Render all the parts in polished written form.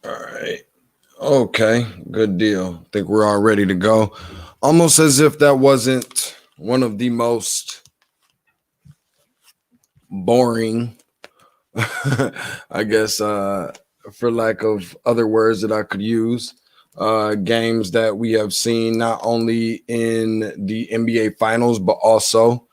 All right. Okay. Good deal. I think we're all ready to go. Almost as if that wasn't one of the most boring, I guess, for lack of other words that I could use, games that we have seen not only in the NBA Finals, but also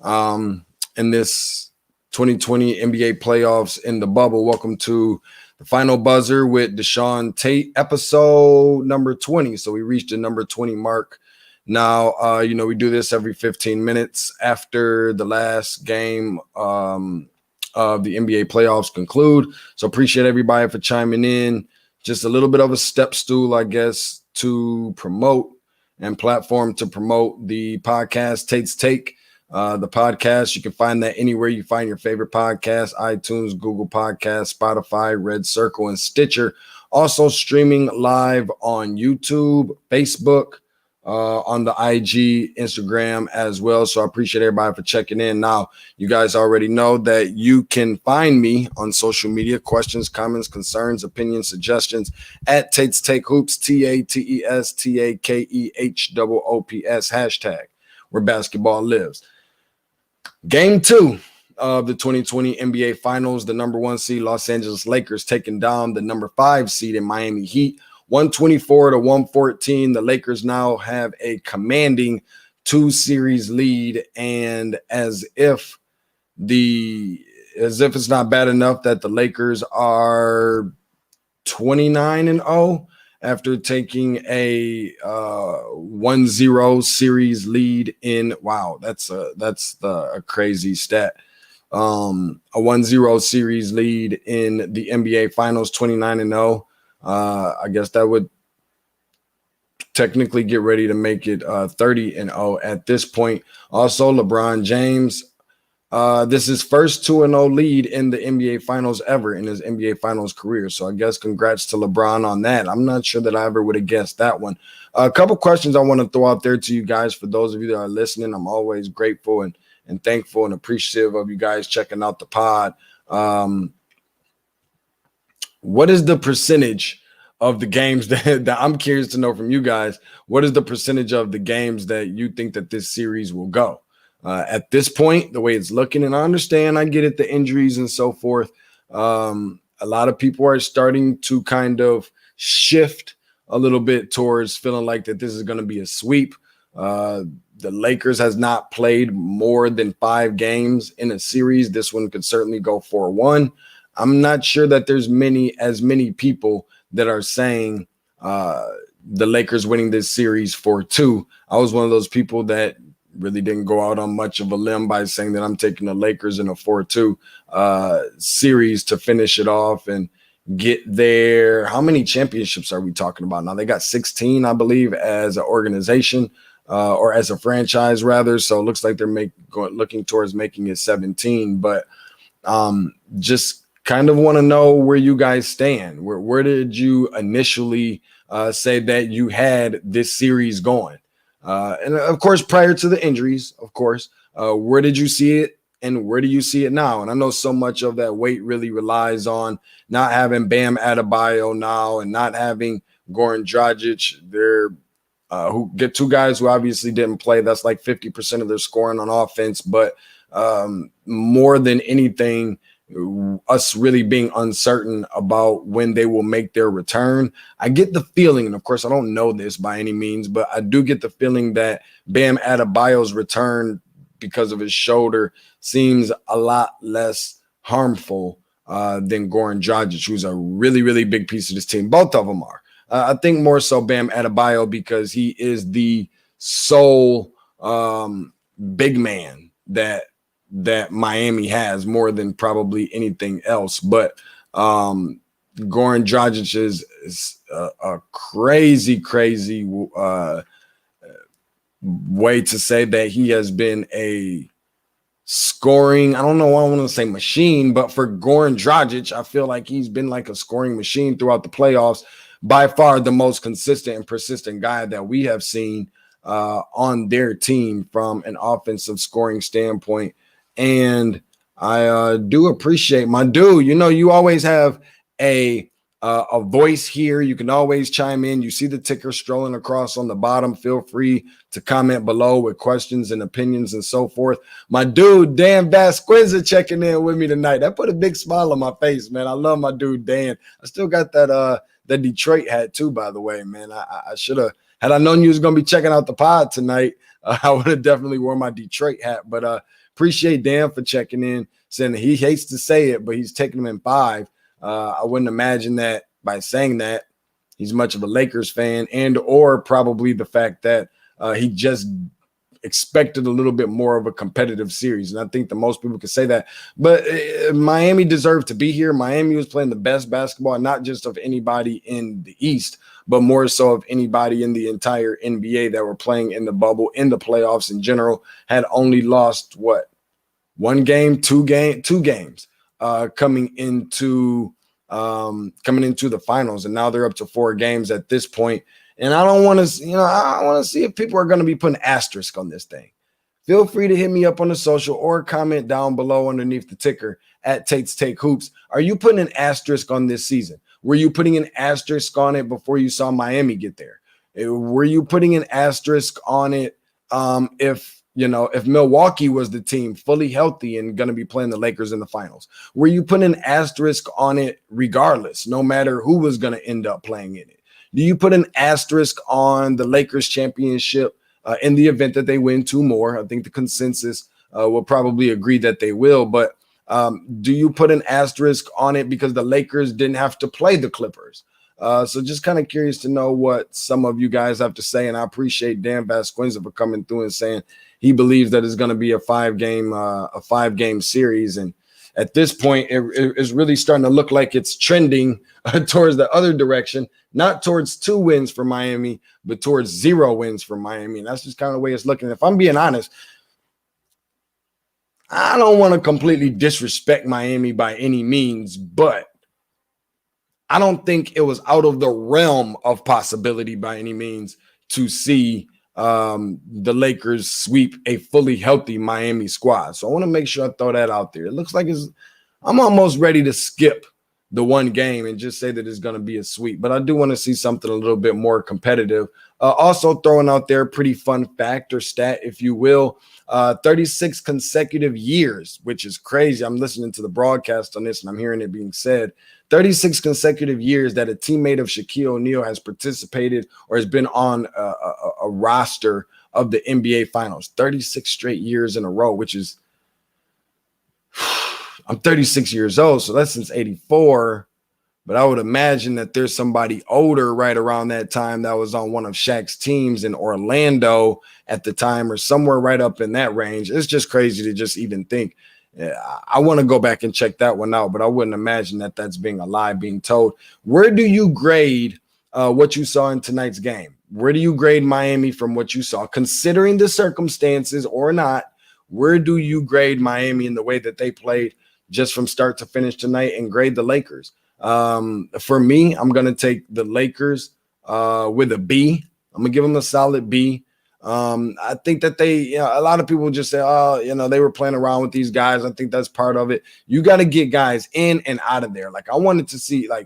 in this 2020 NBA playoffs in the bubble. Welcome to the final buzzer with DeShaun Tate, episode number 20. So we reached the number 20 mark. Now, we do this every 15 minutes after the last game of the NBA playoffs conclude. So appreciate everybody for chiming in. Just a little bit of a step stool, I guess, to promote and platform to promote the podcast, Tate's Take. The podcast, you can find that anywhere you find your favorite podcast: iTunes, Google Podcasts, Spotify, Red Circle, and Stitcher. Also streaming live on YouTube, Facebook, on the IG, Instagram as well. So I appreciate everybody for checking in. Now, you guys already know that you can find me on social media: questions, comments, concerns, opinions, suggestions at Tate's Take Hoops, TATESTAKEHOOPS hashtag where basketball lives. Game 2 of the 2020 NBA Finals, the number 1 seed Los Angeles Lakers taking down the number 5 seed in Miami Heat, 124-114. The Lakers now have a commanding 2-series lead, and as if it's not bad enough that the Lakers are 29-0 after taking a 1-0 series lead in, wow, that's a crazy stat. A 1-0 series lead in the NBA Finals, 29-0. I guess that would technically get ready to make it 30-0 at this point. Also, LeBron James, this is first 2-0 lead in the NBA Finals ever in his NBA Finals career. So I guess congrats to LeBron on that. I'm not sure that I ever would have guessed that one. A couple questions I want to throw out there to you guys. For those of you that are listening, I'm always grateful and thankful and appreciative of you guys checking out the pod. What is the percentage of the games that I'm curious to know from you guys? What is the percentage of the games that you think that this series will go? At this point, the way it's looking, and I understand, I get it, the injuries and so forth. A lot of people are starting to kind of shift a little bit towards feeling like that this is going to be a sweep. The Lakers has not played more than 5 games in a series. This one could certainly go 4-1. I'm not sure that there's as many people that are saying the Lakers winning this series 4-2. I was one of those people that really didn't go out on much of a limb by saying that I'm taking the Lakers in a 4-2 series to finish it off and get there. How many championships are we talking about now? They got 16, I believe, as an organization or as a franchise, rather. So it looks like they're looking towards making it 17. But just kind of want to know where you guys stand. Where did you initially say that you had this series going? And of course, prior to the injuries, of course, where did you see it and where do you see it now? And I know so much of that weight really relies on not having Bam Adebayo now and not having Goran Dragic. They're who get 2 guys who obviously didn't play. That's like 50% of their scoring on offense. But more than anything, us really being uncertain about when they will make their return. I get the feeling, and of course I don't know this by any means, but I do get the feeling that Bam Adebayo's return because of his shoulder seems a lot less harmful than Goran Dragic, who's a really, really big piece of this team. Both of them are. I think more so Bam Adebayo because he is the sole big man that Miami has more than probably anything else. But Goran Dragic is a crazy way to say that he has been a scoring, I don't know why I want to say machine, but for Goran Dragic, I feel like he's been like a scoring machine throughout the playoffs. By far the most consistent and persistent guy that we have seen on their team from an offensive scoring standpoint. And I do appreciate my dude. You know, you always have a a voice here. You can always chime in. You see the ticker strolling across on the bottom. Feel free to comment below with questions and opinions and so forth. My dude, Dan Vasquez, checking in with me tonight. That put a big smile on my face, man. I love my dude, Dan. I still got that Detroit hat too, by the way, man. I should have, had I known you was going to be checking out the pod tonight, I would have definitely worn my Detroit hat. But appreciate Dan for checking in, saying that he hates to say it, but he's taking them in 5. I wouldn't imagine that by saying that he's much of a Lakers fan, and or probably the fact that he just expected a little bit more of a competitive series. And I think that most people could say that. But Miami deserved to be here. Miami was playing the best basketball, not just of anybody in the East, but more so of anybody in the entire NBA that were playing in the bubble, in the playoffs in general. Had only lost, what, 1 game, 2 games coming into the finals, and now they're up to 4 games at this point. And I don't want to, I want to see if people are going to be putting asterisk on this thing. Feel free to hit me up on the social or comment down below underneath the ticker at Tate's Take Hoops. Are you putting an asterisk on this season? Were you putting an asterisk on it before you saw Miami get there? Were you putting an asterisk on it if Milwaukee was the team fully healthy and going to be playing the Lakers in the finals? Were you putting an asterisk on it regardless, no matter who was going to end up playing in it? Do you put an asterisk on the Lakers championship in the event that they win 2 more? I think the consensus will probably agree that they will. But do you put an asterisk on it because the Lakers didn't have to play the Clippers? So just kind of curious to know what some of you guys have to say. And I appreciate Dan Vasquez for coming through and saying he believes that it's going to be a 5-game series. And at this point, it's really starting to look like it's trending towards the other direction, not towards 2 wins for Miami, but towards 0 wins for Miami. And that's just kind of the way it's looking. If I'm being honest, I don't want to completely disrespect Miami by any means, but I don't think it was out of the realm of possibility by any means to see the Lakers sweep a fully healthy Miami squad. So I want to make sure I throw that out there. It looks like I'm almost ready to skip the 1 game and just say that it's going to be a sweep. But I do want to see something a little bit more competitive. Also throwing out there a pretty fun fact or stat, if you will, 36 consecutive years, which is crazy. I'm listening to the broadcast on this and I'm hearing it being said. 36 consecutive years that a teammate of Shaquille O'Neal has participated or has been on a roster of the NBA Finals. 36 straight years in a row, which is, I'm 36 years old, so that's since 84. But I would imagine that there's somebody older right around that time that was on one of Shaq's teams in Orlando at the time or somewhere right up in that range. It's just crazy to just even think. I want to go back and check that one out, but I wouldn't imagine that that's being a lie being told. Where do you grade what you saw in tonight's game? Where do you grade Miami from what you saw? Considering the circumstances or not, where do you grade Miami in the way that they played just from start to finish tonight and grade the Lakers? For me, I'm going to take the Lakers with a B. I'm going to give them a solid B. I think that a lot of people just say, oh, they were playing around with these guys. I think that's part of it. You got to get guys in and out of there. Like I wanted to see, I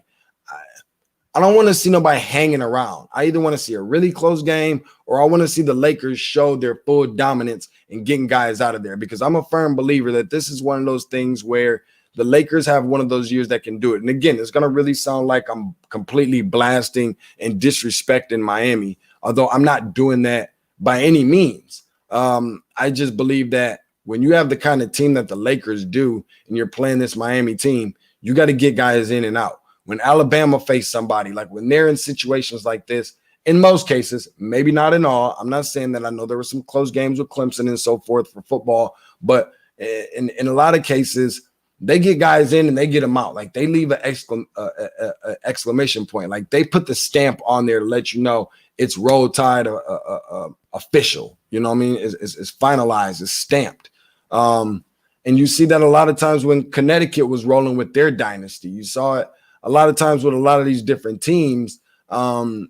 don't want to see nobody hanging around. I either want to see a really close game or I want to see the Lakers show their full dominance and getting guys out of there, because I'm a firm believer that this is one of those things where the Lakers have one of those years that can do it. And again, it's going to really sound like I'm completely blasting and disrespecting Miami, although I'm not doing that by any means. I just believe that when you have the kind of team that the Lakers do and you're playing this Miami team, you got to get guys in and out. When Alabama face somebody, like when they're in situations like this, in most cases, maybe not in all, I'm not saying that. I know there were some close games with Clemson and so forth for football, but in a lot of cases, they get guys in and they get them out. Like they leave an exclamation point. Like they put the stamp on there to let you know it's Roll Tide official. You know what I mean? It's finalized, it's stamped. And you see that a lot of times when Connecticut was rolling with their dynasty. You saw it a lot of times with a lot of these different teams. The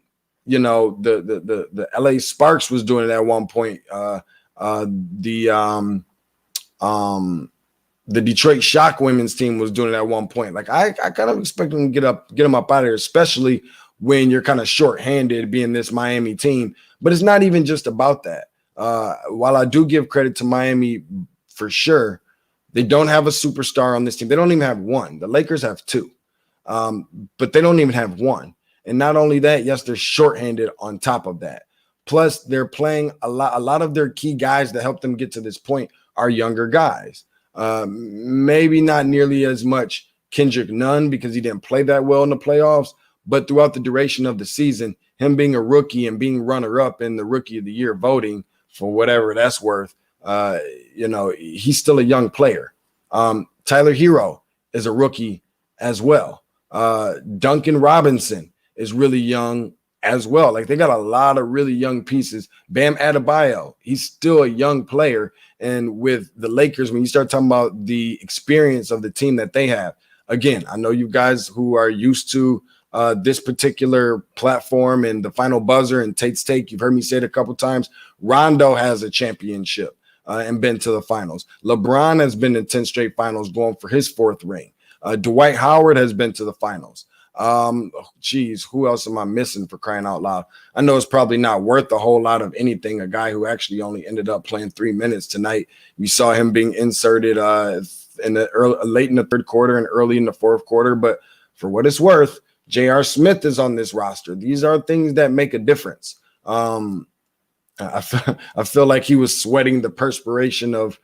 LA Sparks was doing it at one point. the Detroit Shock women's team was doing it at one point. Like I kind of expect them to get them up out of there, especially when you're kind of shorthanded being this Miami team. But it's not even just about that. While I do give credit to Miami for sure, they don't have a superstar on this team. They don't even have one. The Lakers have two, but they don't even have one. And not only that, yes, they're shorthanded on top of that. Plus, they're playing a lot of their key guys that helped them get to this point are younger guys. Maybe not nearly as much Kendrick Nunn because he didn't play that well in the playoffs, but throughout the duration of the season, him being a rookie and being runner-up in the Rookie of the Year voting for whatever that's worth, he's still a young player. Tyler Hero is a rookie as well. Duncan Robinson is really young as well. Like they got a lot of really young pieces. Bam Adebayo, he's still a young player. And with the Lakers, when you start talking about the experience of the team that they have, again, I know you guys who are used to this particular platform and the final buzzer and Tate's take, you've heard me say it a couple times. Rondo has a championship and been to the finals. LeBron has been in 10 straight finals going for his fourth ring. Dwight Howard has been to the finals. Who else am I missing for crying out loud? I know it's probably not worth a whole lot of anything. A guy who actually only ended up playing 3 minutes tonight. We saw him being inserted late in the third quarter and early in the fourth quarter. But for what it's worth, J.R. Smith is on this roster. These are things that make a difference. I feel like he was sweating the perspiration of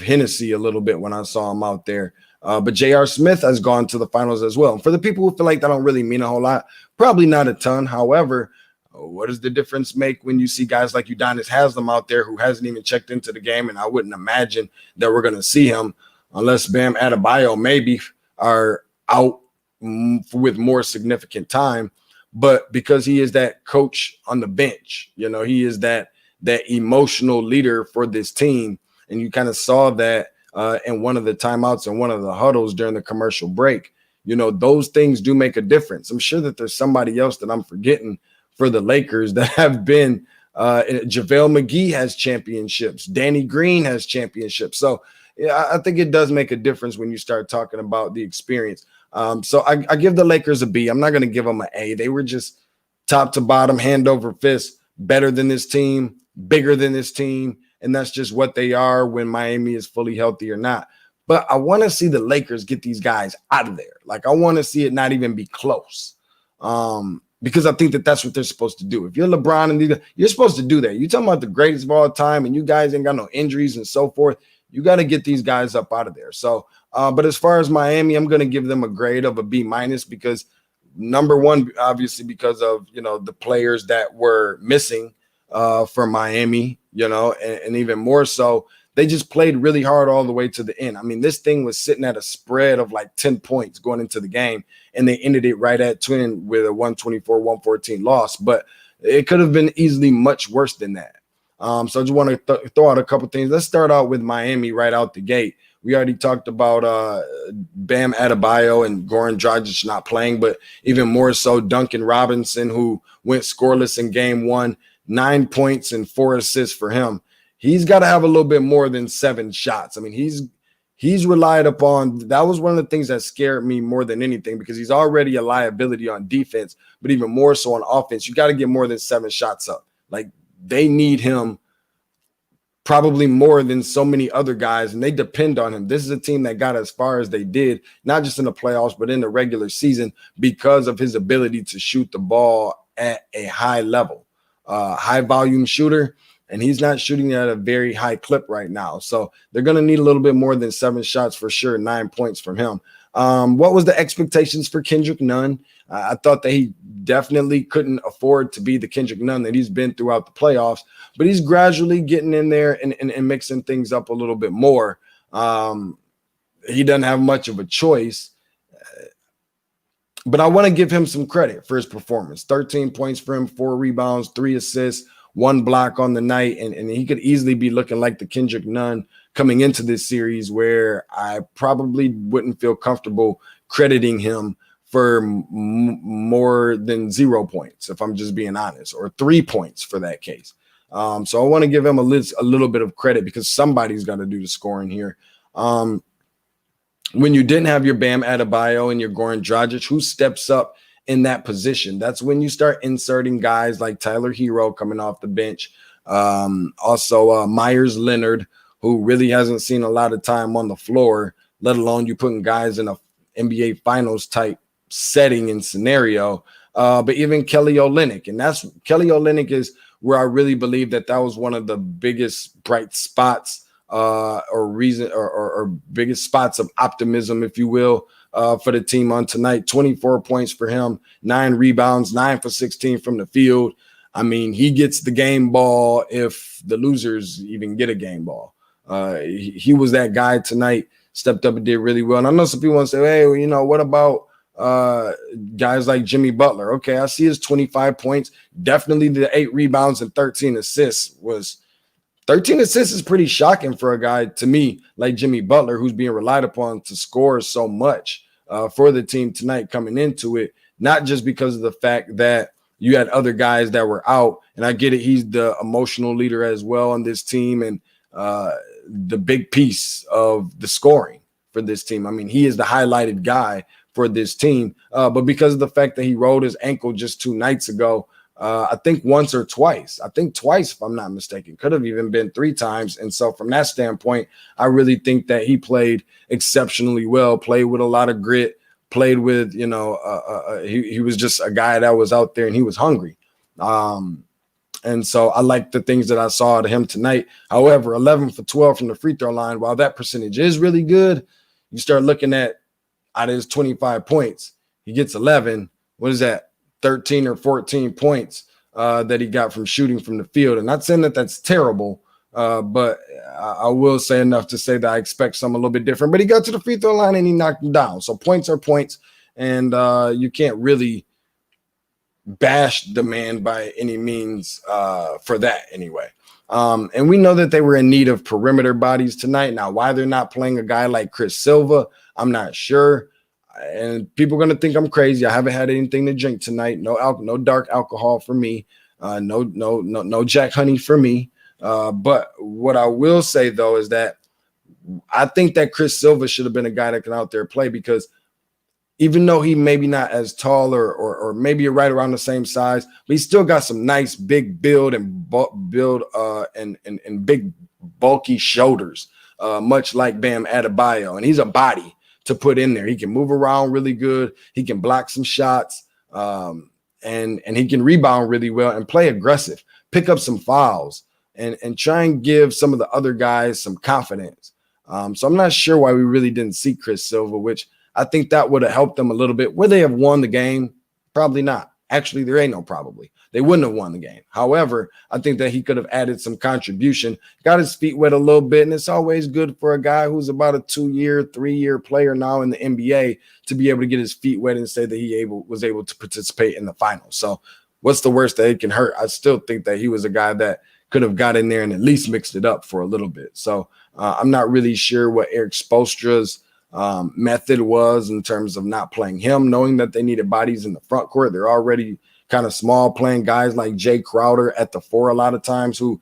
Hennessy a little bit when I saw him out there. But J.R. Smith has gone to the finals as well. And for the people who feel like that don't really mean a whole lot, probably not a ton. However, what does the difference make when you see guys like Udonis Haslem out there who hasn't even checked into the game? And I wouldn't imagine that we're going to see him unless Bam Adebayo maybe are out with more significant time. But because he is that coach on the bench, he is that emotional leader for this team. And you kind of saw that in one of the timeouts and one of the huddles during the commercial break. Those things do make a difference. I'm sure that there's somebody else that I'm forgetting for the Lakers that have been JaVale McGee has championships. Danny Green has championships. So yeah, I think it does make a difference when you start talking about the experience. So I give the Lakers a B. I'm not going to give them an A. They were just top to bottom, hand over fist, better than this team, bigger than this team. And that's just what they are when Miami is fully healthy or not. But I want to see the Lakers get these guys out of there. Like I want to see it not even be close. Because I think that that's what they're supposed to do. If you're LeBron and you're supposed to do that. You're talking about the greatest of all time and you guys ain't got no injuries and so forth. You got to get these guys up out of there. So, but as far as Miami, I'm going to give them a grade of a B- because number one, obviously because of, the players that were missing for Miami, and even more so, they just played really hard all the way to the end. I mean, this thing was sitting at a spread of like 10 points going into the game, and they ended it right at 10 with a 124-114 loss. But it could have been easily much worse than that. So I just want to throw out a couple things. Let's start out with Miami right out the gate. We already talked about Bam Adebayo and Goran Dragic not playing, but even more so Duncan Robinson, who went scoreless in game one, 9 points and 4 assists for him. He's got to have a little bit more than 7 shots. I mean, he's relied upon. That was one of the things that scared me more than anything because he's already a liability on defense, but even more so on offense. You got to get more than 7 shots up. Like they need him probably more than so many other guys, and they depend on him. This is a team that got as far as they did, not just in the playoffs, but in the regular season because of his ability to shoot the ball at a high level. High volume shooter, and he's not shooting at a very high clip right now. So they're going to need a little bit more than 7 shots for sure, 9 points from him. What was the expectations for Kendrick Nunn? I thought that he definitely couldn't afford to be the Kendrick Nunn that he's been throughout the playoffs, but he's gradually getting in there and mixing things up a little bit more. He doesn't have much of a choice. But I want to give him some credit for his performance. 13 points for him, 4 rebounds, 3 assists, 1 block on the night. And he could easily be looking like the Kendrick Nunn coming into this series where I probably wouldn't feel comfortable crediting him for more than 0 points, if I'm just being honest, or 3 points for that case. So I want to give him a little bit of credit because somebody's got to do the scoring here. when you didn't have your Bam Adebayo and your Goran Dragic, who steps up in that position? That's when you start inserting guys like Tyler Hero coming off the bench. Also Myers Leonard, who really hasn't seen a lot of time on the floor, let alone you putting guys in a NBA Finals type setting and scenario. But even Kelly Olynyk, and that's Kelly Olynyk is where I really believe that was one of the biggest bright spots or reason or biggest spots of optimism, if you will, for the team on tonight. 24 points for him, 9 rebounds, 9 for 16 from the field. I mean, he gets the game ball if the losers even get a game ball. He was that guy tonight, stepped up and did really well. And I know some people want to say, hey, well, you know, what about guys like Jimmy Butler? Okay, I see his 25 points. Definitely the 8 rebounds and 13 assists was 13 assists is pretty shocking for a guy, to me, like Jimmy Butler, who's being relied upon to score so much for the team tonight coming into it, not just because of the fact that you had other guys that were out. And I get it. He's the emotional leader as well on this team and the big piece of the scoring for this team. I mean, he is the highlighted guy for this team. But because of the fact that he rolled his ankle just 2 nights ago, I think once or twice. I think twice, if I'm not mistaken. Could have even been 3 times. And so from that standpoint, I really think that he played exceptionally well, played with a lot of grit, played with, you know, he was just a guy that was out there and he was hungry. And so I like the things that I saw out of him tonight. However, 11 for 12 from the free throw line, while that percentage is really good, you start looking at out of his 25 points, he gets 11. What is that? 13 or 14 points that he got from shooting from the field. And not saying that that's terrible, but I will say enough to say that I expect something a little bit different. But he got to the free throw line and he knocked him down. So points are points, and you can't really bash the man by any means for that anyway. And we know that they were in need of perimeter bodies tonight. Now, why they're not playing a guy like Chris Silva, I'm not sure. And people are going to think I'm crazy. I haven't had anything to drink tonight. No dark alcohol for me. No Jack Honey for me. But what I will say, though, is that I think that Chris Silva should have been a guy that can out there play, because even though he maybe not as tall or maybe right around the same size, but he's still got some nice big build and big bulky shoulders, much like Bam Adebayo. And he's a body to put in there. He can move around really good. He can block some shots, and he can rebound really well and play aggressive, pick up some fouls, and try and give some of the other guys some confidence. So I'm not sure why we really didn't see Chris Silva, which I think that would have helped them a little bit. Would they have won the game? Probably not. Actually, there ain't no probably. They wouldn't have won the game. However, I think that he could have added some contribution, got his feet wet a little bit, and it's always good for a guy who's about a 2-year, 3-year player now in the NBA to be able to get his feet wet and say that he was able to participate in the finals. So what's the worst that it can hurt? I still think that he was a guy that could have got in there and at least mixed it up for a little bit. So I'm not really sure what Eric Spoelstra's method was in terms of not playing him, knowing that they needed bodies in the front court. They're already kind of small, playing guys like Jay Crowder at the 4 a lot of times, who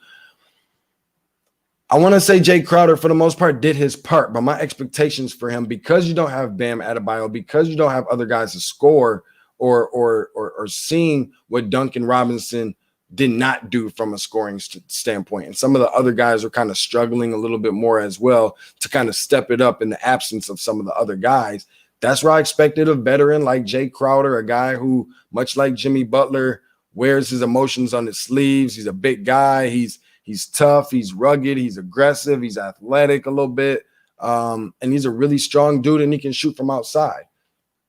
I want to say Jay Crowder for the most part did his part, but my expectations for him, because you don't have Bam Adebayo, because you don't have other guys to score or seeing what Duncan Robinson did not do from a scoring standpoint. And some of the other guys are kind of struggling a little bit more as well to kind of step it up in the absence of some of the other guys. That's where I expected a veteran like Jay Crowder, a guy who, much like Jimmy Butler, wears his emotions on his sleeves. He's a big guy. He's tough. He's rugged. He's aggressive. He's athletic a little bit. And he's a really strong dude, and he can shoot from outside.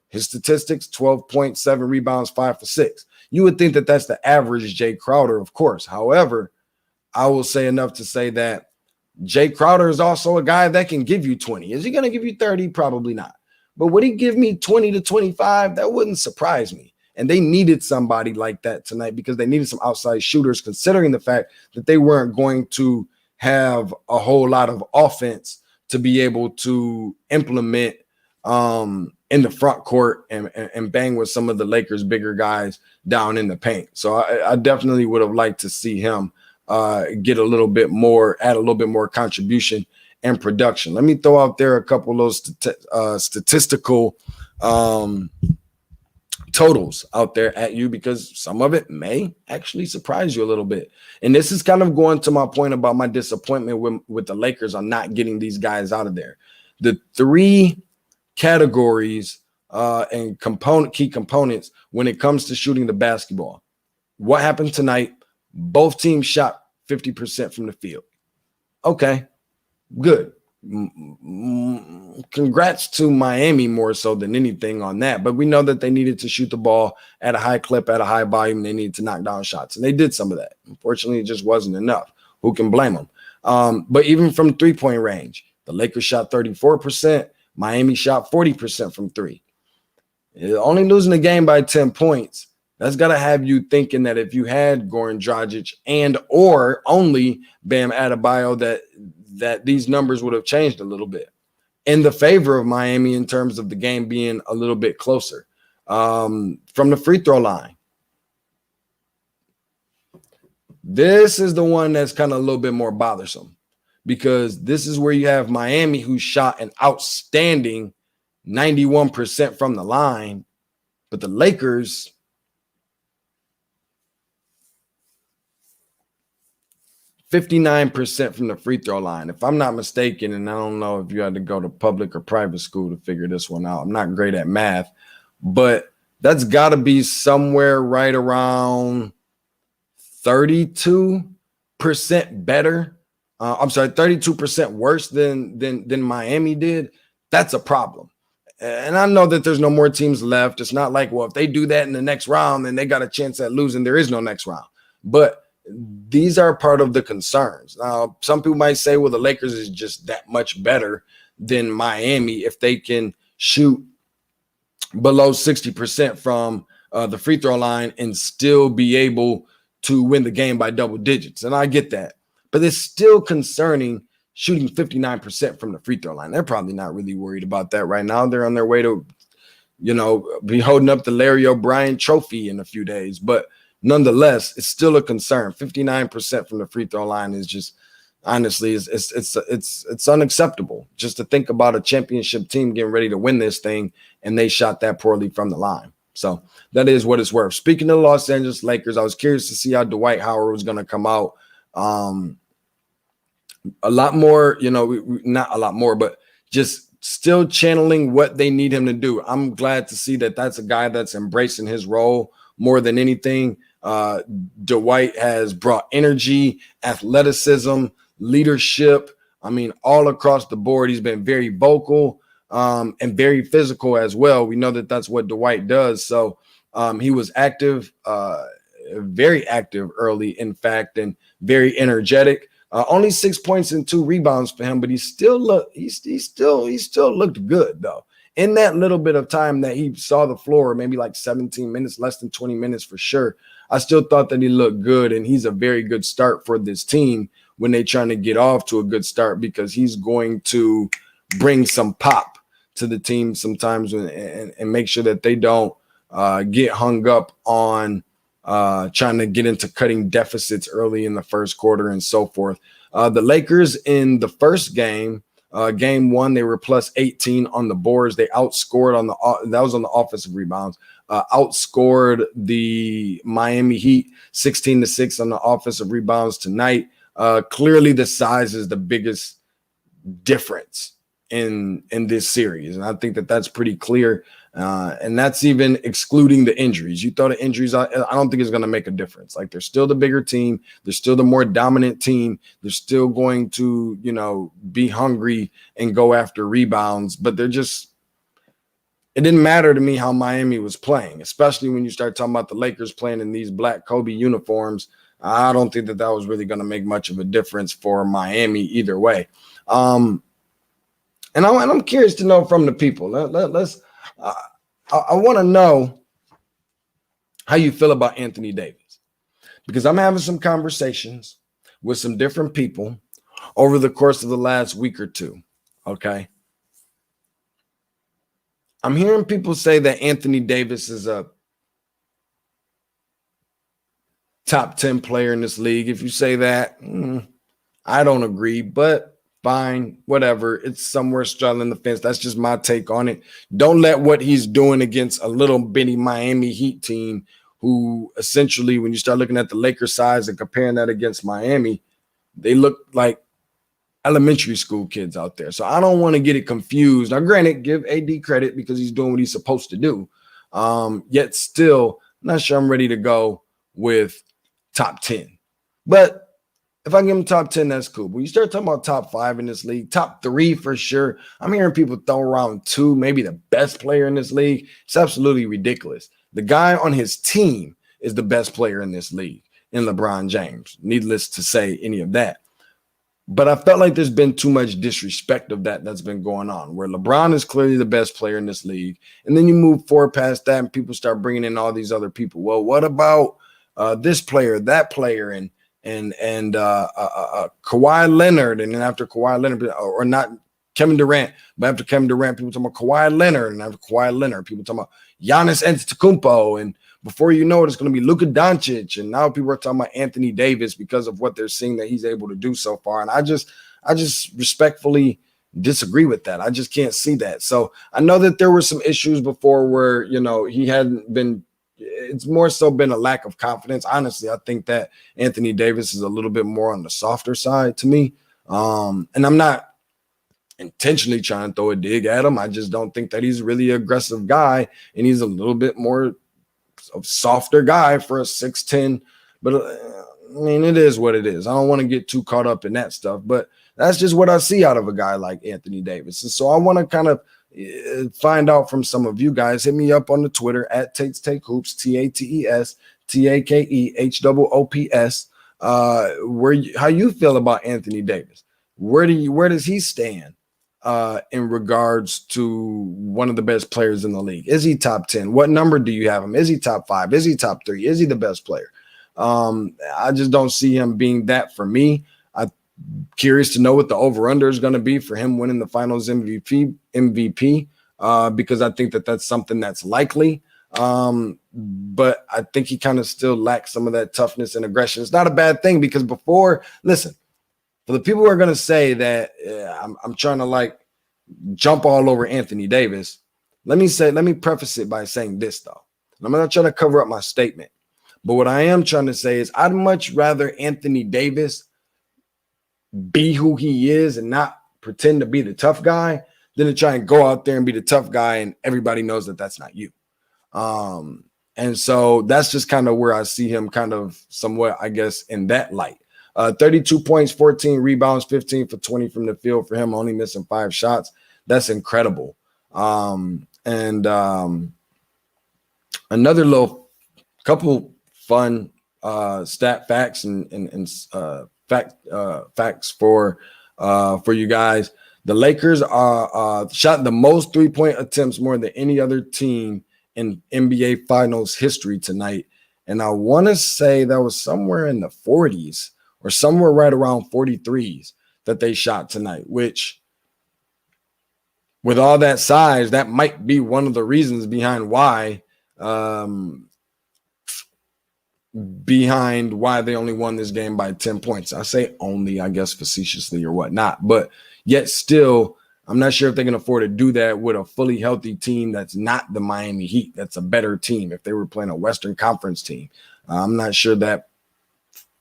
His statistics, 12.7 rebounds, 5 for 6. You would think that that's the average Jay Crowder, of course. However, I will say enough to say that Jay Crowder is also a guy that can give you 20. Is he going to give you 30? Probably not. But would he give me 20 to 25? That wouldn't surprise me. And they needed somebody like that tonight, because they needed some outside shooters, considering the fact that they weren't going to have a whole lot of offense to be able to implement in the front court and bang with some of the Lakers' bigger guys down in the paint. So I definitely would have liked to see him get a little bit more, add a little bit more contribution and production. Let me throw out there a couple of those statistical totals out there at you, because some of it may actually surprise you a little bit. And this is kind of going to my point about my disappointment with the Lakers on not getting these guys out of there. The three categories and key components when it comes to shooting the basketball. What happened tonight? Both teams shot 50% from the field. Okay, good. Congrats to Miami more so than anything on that. But we know that they needed to shoot the ball at a high clip, at a high volume. They needed to knock down shots, and they did some of that. Unfortunately, it just wasn't enough. Who can blame them? But even from three-point range, the Lakers shot 34%. Miami shot 40% from three. Only losing the game by 10 points. That's got to have you thinking that if you had Goran Dragic and or only Bam Adebayo, that these numbers would have changed a little bit in the favor of Miami in terms of the game being a little bit closer. From the free throw line, this is the one that's kind of a little bit more bothersome, because this is where you have Miami, who shot an outstanding 91% from the line, but the Lakers, 59% from the free throw line. If I'm not mistaken, and I don't know if you had to go to public or private school to figure this one out. I'm not great at math, but that's got to be somewhere right around 32% better. 32% worse than Miami did. That's a problem. And I know that there's no more teams left. It's not like, well, if they do that in the next round, then they got a chance at losing. There is no next round. But these are part of the concerns. Now, some people might say, well, the Lakers is just that much better than Miami if they can shoot below 60% from the free throw line and still be able to win the game by double digits. And I get that. But it's still concerning shooting 59% from the free throw line. They're probably not really worried about that right now. They're on their way to, be holding up the Larry O'Brien trophy in a few days. But nonetheless, it's still a concern. 59% from the free throw line is just, honestly, it's unacceptable. Just to think about a championship team getting ready to win this thing, and they shot that poorly from the line. So that is what it's worth. Speaking of the Los Angeles Lakers, I was curious to see how Dwight Howard was going to come out. A lot more, not a lot more, but just still channeling what they need him to do. I'm glad to see that that's a guy that's embracing his role more than anything. Dwight has brought energy, athleticism, leadership. I mean, all across the board, he's been very vocal and very physical as well. We know that that's what Dwight does. So he was active, very active early, in fact, and very energetic. Only 6 points and 2 rebounds for him, but he still looked good though. In that little bit of time that he saw the floor, maybe like 17 minutes, less than 20 minutes for sure, I still thought that he looked good, and he's a very good start for this team when they're trying to get off to a good start, because he's going to bring some pop to the team sometimes and make sure that they don't get hung up on trying to get into cutting deficits early in the first quarter and so forth. The Lakers in the first game, game one, they were plus 18 on the boards. They outscored that was on the offensive rebounds, outscored the Miami Heat 16-6 on the offensive rebounds tonight. Clearly the size is the biggest difference in this series, and I think that that's pretty clear. And that's even excluding the injuries. You throw the injuries out, I don't think it's going to make a difference. Like, they're still the bigger team. They're still the more dominant team. They're still going to, be hungry and go after rebounds. But it didn't matter to me how Miami was playing, especially when you start talking about the Lakers playing in these black Kobe uniforms. I don't think that was really going to make much of a difference for Miami either way. And I'm curious to know from the people. I want to know how you feel about Anthony Davis, because I'm having some conversations with some different people over the course of the last week or two. Okay. I'm hearing people say that Anthony Davis is a top 10 player in this league. If you say that, I don't agree, but fine, whatever. It's somewhere straddling the fence. That's just my take on it. Don't let what he's doing against a little bitty Miami Heat team, who essentially, when you start looking at the Lakers size and comparing that against Miami, they look like elementary school kids out there. So I don't want to get it confused. Now, granted, give AD credit because he's doing what he's supposed to do. Yet still, not sure I'm ready to go with top 10. But if I give him top 10, that's cool. When you start talking about top 5 in this league, top 3 for sure. I'm hearing people throw around 2, maybe the best player in this league. It's absolutely ridiculous. The guy on his team is the best player in this league, in LeBron James. Needless to say any of that. But I felt like there's been too much disrespect of that's been going on, where LeBron is clearly the best player in this league. And then you move forward past that and people start bringing in all these other people. Well, what about this player, that player, and Kawhi Leonard? And then after Kawhi Leonard, or not Kevin Durant, but after Kevin Durant, people talking about Kawhi Leonard. And after Kawhi Leonard, people talking about Giannis Antetokounmpo. And before you know it, it's going to be Luka Doncic. And now people are talking about Anthony Davis because of what they're seeing that he's able to do so far. And I just respectfully disagree with that. I just can't see that. So I know that there were some issues before where, he hadn't been, it's more so been a lack of confidence. Honestly, I think that Anthony Davis is a little bit more on the softer side to me. And I'm not intentionally trying to throw a dig at him. I just don't think that he's really an aggressive guy, and he's a little bit more a softer guy for a 6'10", but it is what it is. I don't want to get too caught up in that stuff, but that's just what I see out of a guy like Anthony Davis. And so I want to kind of find out from some of you guys. Hit me up on the Twitter at Tate's Take Hoops, TATES TAKEHOOPS. How you feel about Anthony Davis? Where does he stand in regards to one of the best players in the league? Is he top 10? What number do you have him? Is he top 5? Is he top 3? Is he the best player? I just don't see him being that for me. I'm curious to know what the over-under is going to be for him winning the finals MVP, because I think that that's something that's likely. But I think he kind of still lacks some of that toughness and aggression. It's not a bad thing, because for the people who are going to say that I'm trying to jump all over Anthony Davis, let me preface it by saying this, though. I'm not trying to cover up my statement, but what I am trying to say is I'd much rather Anthony Davis be who he is and not pretend to be the tough guy than to try and go out there and be the tough guy and everybody knows that that's not you. And so that's just kind of where I see him kind of somewhat, I guess, in that light. 32 points, 14 rebounds, 15 for 20 from the field for him, only missing 5 shots. That's incredible. Another little couple fun stat facts and facts for you guys. The Lakers shot the most 3-point attempts more than any other team in NBA Finals history tonight. And I want to say that was somewhere in the 40s or somewhere right around 43s that they shot tonight, which with all that size, that might be one of the reasons behind why they only won this game by 10 points. I say only, I guess, facetiously or whatnot, but yet still, I'm not sure if they can afford to do that with a fully healthy team that's not the Miami Heat. That's a better team. If they were playing a Western Conference team, I'm not sure that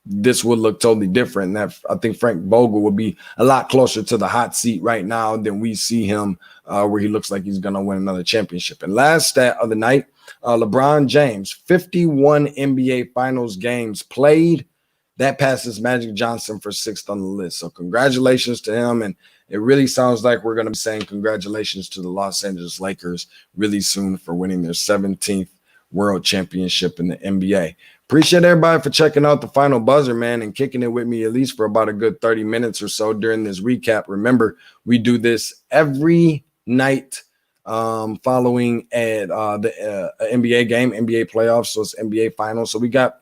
this would look totally different. And that I think Frank Vogel would be a lot closer to the hot seat right now than we see him, where he looks like he's going to win another championship. And last stat of the night, LeBron James, 51 NBA Finals games played. That passes Magic Johnson for 6th on the list. So congratulations to him. And it really sounds like we're going to be saying congratulations to the Los Angeles Lakers really soon for winning their 17th World Championship in the NBA. Appreciate everybody for checking out the Final Buzzer, man, and kicking it with me at least for about a good 30 minutes or so during this recap. Remember, we do this every night following the NBA game, NBA playoffs, so it's NBA Finals. So we got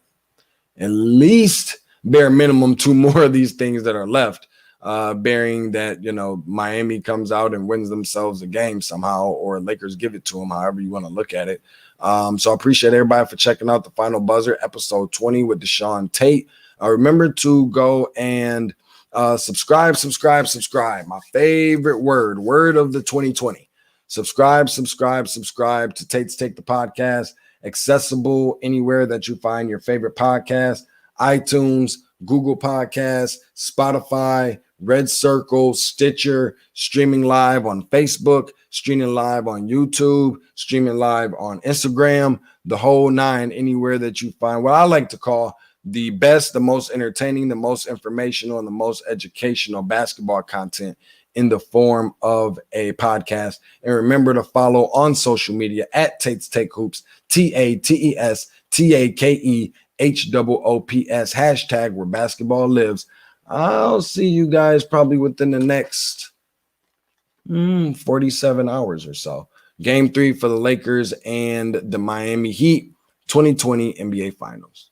at least bare minimum 2 more of these things that are left, bearing that, Miami comes out and wins themselves a game somehow, or Lakers give it to them, however you want to look at it. So I appreciate everybody for checking out the Final Buzzer, episode 20 with DeShaun Tate. Remember to go and Subscribe. My favorite word of the 2020. Subscribe to Tate's Take the Podcast. Accessible anywhere that you find your favorite podcast: iTunes, Google Podcasts, Spotify, Red Circle, Stitcher, streaming live on Facebook, streaming live on YouTube, streaming live on Instagram, the whole nine, anywhere that you find what I like to call the best, the most entertaining, the most informational, and the most educational basketball content in the form of a podcast. And remember to follow on social media at Tate's Take Hoops, TATES TAKE HOOPS, hashtag where basketball lives. I'll see you guys probably within the next 47 hours or so. Game 3 for the Lakers and the Miami Heat, 2020 NBA Finals.